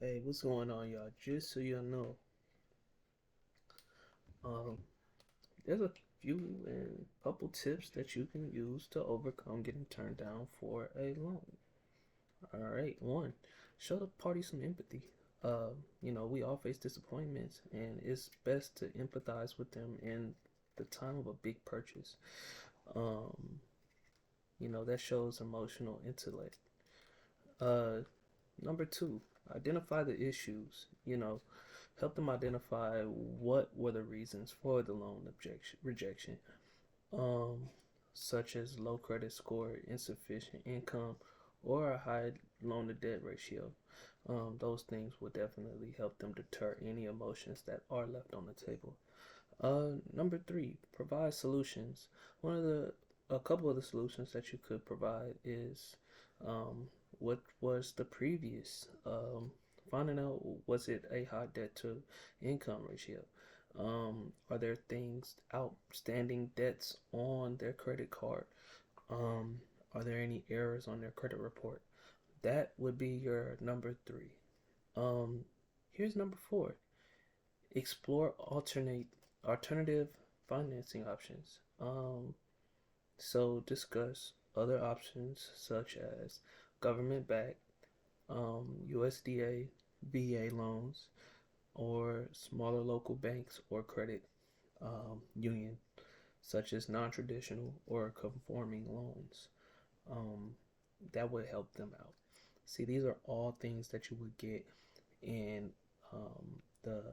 Hey, what's going on, y'all? Just so you know, um, there's a few and couple tips that you can use to overcome getting turned down for a loan. All right, one, show the party some empathy. We all face disappointments, and it's best to empathize with them in the time of a big purchase. Um, that shows emotional intellect. Uh, Number two, identify the issues. Help them identify what were the reasons for the loan rejection, um, such as low credit score, insufficient income, or a high loan to debt ratio. Those things will definitely help them deter any emotions that are left on the table. Number three, provide solutions. A couple of the solutions that you could provide is um, what was the previous, finding out was it a high debt to income ratio? Are there things, outstanding debts on their credit card? Um, are there any errors on their credit report? That would be your number three. Um, Here's number four. Explore alternative financing options. So discuss other options such as government-backed, USDA, VA loans, or smaller local banks or credit union, such as non-traditional or conforming loans. Um, that would help them out. See, these are all things that you would get in the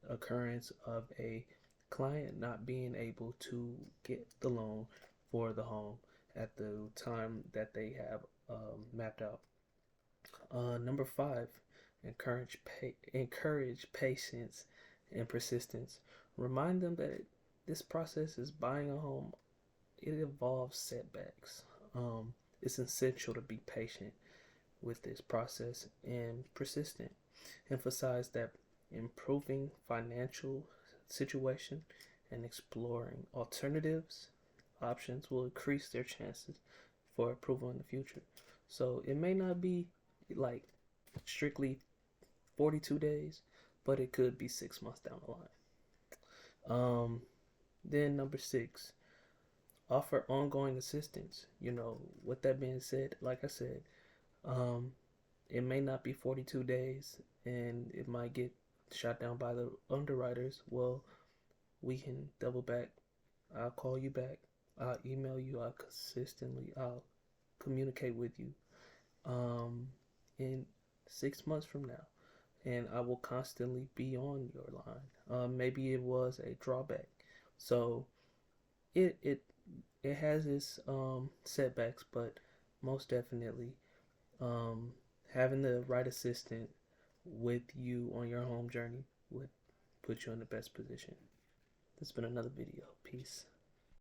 occurrence of a client not being able to get the loan for the home at the time that they have mapped out. Number five, encourage patience and persistence. Remind them that this process is buying a home. It involves setbacks. It's essential to be patient with this process and persistent. Emphasize that improving financial situation and exploring alternatives options will increase their chances for approval in the future. So it may not be like strictly 42 days, but it could be 6 months down the line. Then number six, offer ongoing assistance. With that being said, like I said, um, it may not be 42 days and it might get shot down by the underwriters. Well, we can double back. I'll call you back. I'll email you. I'll communicate with you in 6 months from now. And I will constantly be on your line. Maybe it was a drawback. So it it it has its setbacks, but most definitely um, having the right assistant with you on your home journey would put you in the best position. This has been another video. Peace.